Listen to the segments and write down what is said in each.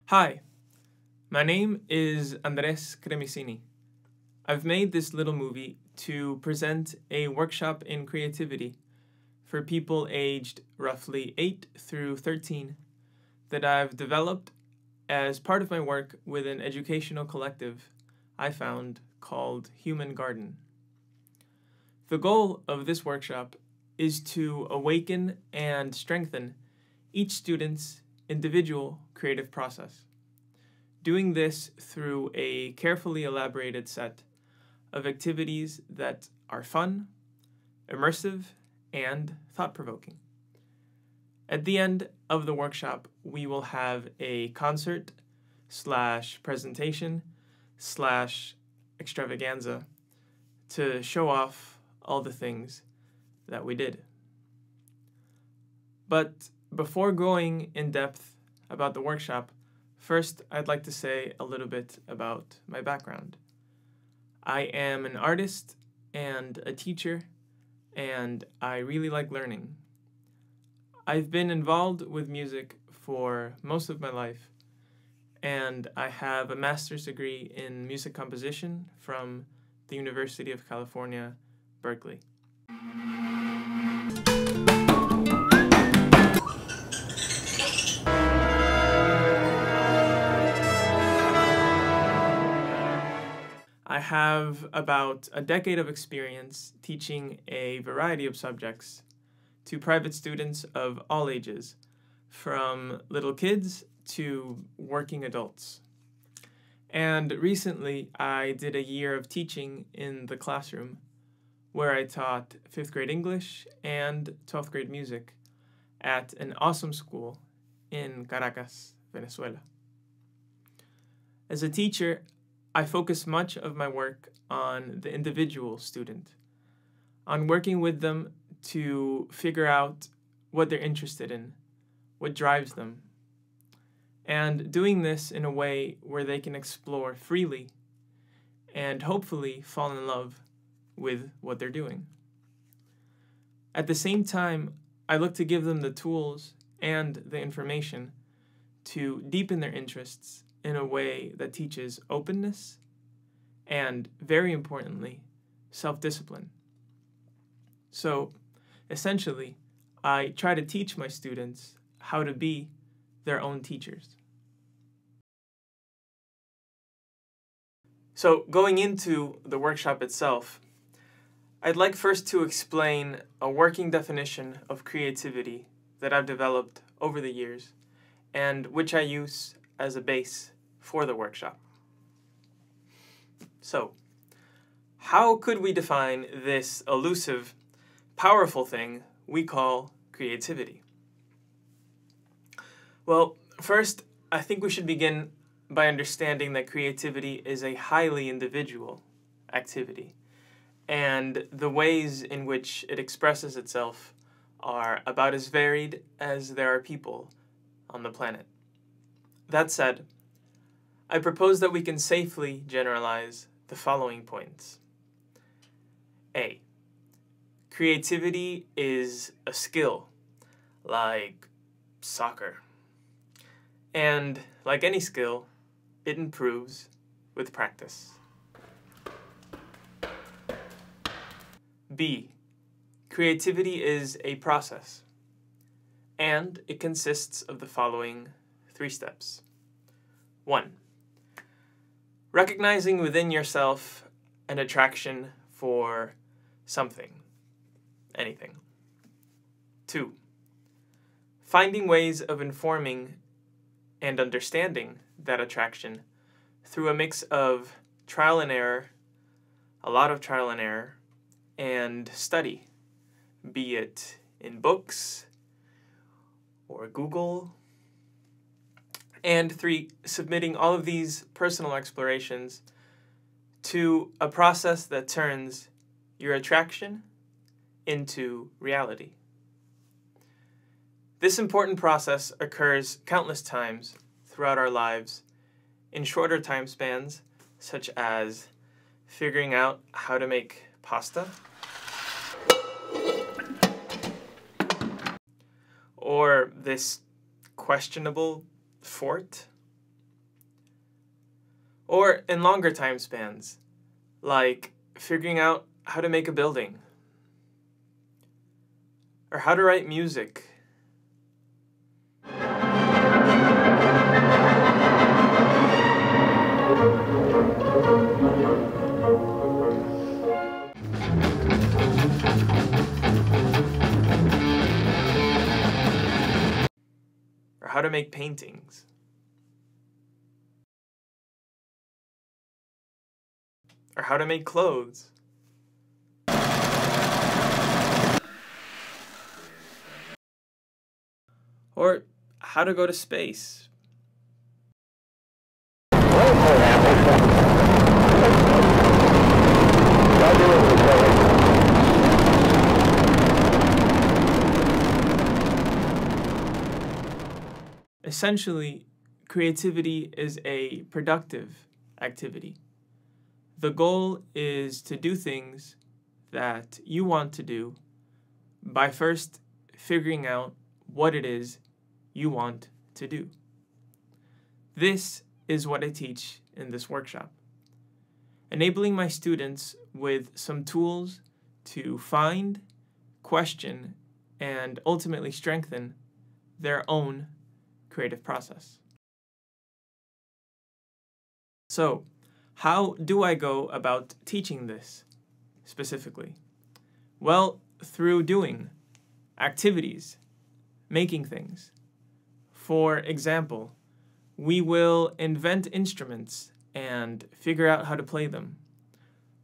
Hi, my name is Andres Cremisini. I've made this little movie to present a workshop in creativity for people aged roughly 8 through 13 that I've developed as part of my work with an educational collective I found called Human Garden. The goal of this workshop is to awaken and strengthen each student's individual creative process, doing this through a carefully elaborated set of activities that are fun, immersive, and thought-provoking. At the end of the workshop, we will have a concert / presentation / extravaganza to show off all the things that we did. But before going in depth about the workshop, first I'd like to say a little bit about my background. I am an artist and a teacher, and I really like learning. I've been involved with music for most of my life, and I have a master's degree in music composition from the University of California, Berkeley. I have about a decade of experience teaching a variety of subjects to private students of all ages, from little kids to working adults. And recently, I did a year of teaching in the classroom, where I taught 5th grade English and 12th grade music at an awesome school in Caracas, Venezuela. As a teacher, I focus much of my work on the individual student, on working with them to figure out what they're interested in, what drives them, and doing this in a way where they can explore freely and hopefully fall in love with what they're doing. At the same time, I look to give them the tools and the information to deepen their interests in a way that teaches openness and, very importantly, self-discipline. So, essentially, I try to teach my students how to be their own teachers. So, going into the workshop itself, I'd like first to explain a working definition of creativity that I've developed over the years and which I use as a base for the workshop. So, how could we define this elusive, powerful thing we call creativity? Well, first, I think we should begin by understanding that creativity is a highly individual activity, and the ways in which it expresses itself are about as varied as there are people on the planet. That said, I propose that we can safely generalize the following points. A. Creativity is a skill, like soccer. And like any skill, it improves with practice. B. Creativity is a process, and it consists of the following 3 steps. 1. Recognizing within yourself an attraction for something, anything. 2. Finding ways of informing and understanding that attraction through a mix of trial and error, a lot of trial and error, and study, be it in books or Google. And 3, submitting all of these personal explorations to a process that turns your attraction into reality. This important process occurs countless times throughout our lives in shorter time spans, such as figuring out how to make pasta, or this questionable fort or in longer time spans, like figuring out how to make a building, or how to write music. Or how to make paintings. Or how to make clothes. Or how to go to space. Essentially, creativity is a productive activity. The goal is to do things that you want to do by first figuring out what it is you want to do. This is what I teach in this workshop, enabling my students with some tools to find, question, and ultimately strengthen their own creative process. So, how do I go about teaching this specifically? Well, through doing activities, making things. For example, we will invent instruments and figure out how to play them,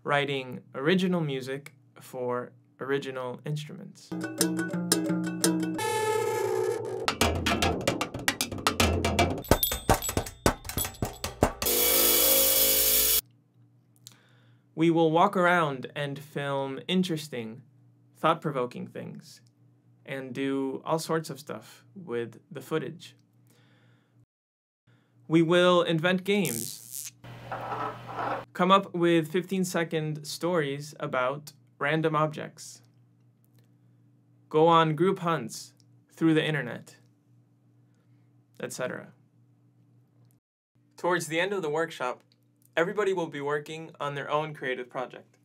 writing original music for original instruments. We will walk around and film interesting, thought-provoking things, and do all sorts of stuff with the footage. We will invent games, come up with 15-second stories about random objects, go on group hunts through the internet, etc. Towards the end of the workshop, everybody will be working on their own creative project,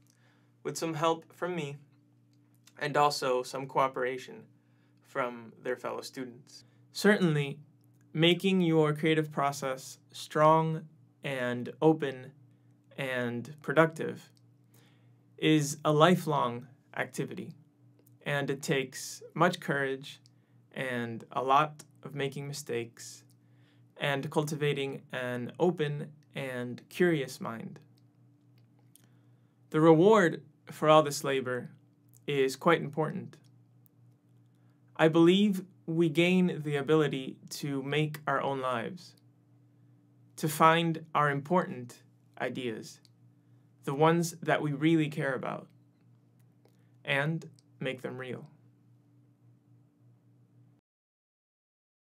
with some help from me, and also some cooperation from their fellow students. Certainly, making your creative process strong and open and productive is a lifelong activity, and it takes much courage and a lot of making mistakes and cultivating an open and curious mind. The reward for all this labor is quite important. I believe we gain the ability to make our own lives, to find our important ideas, the ones that we really care about, and make them real.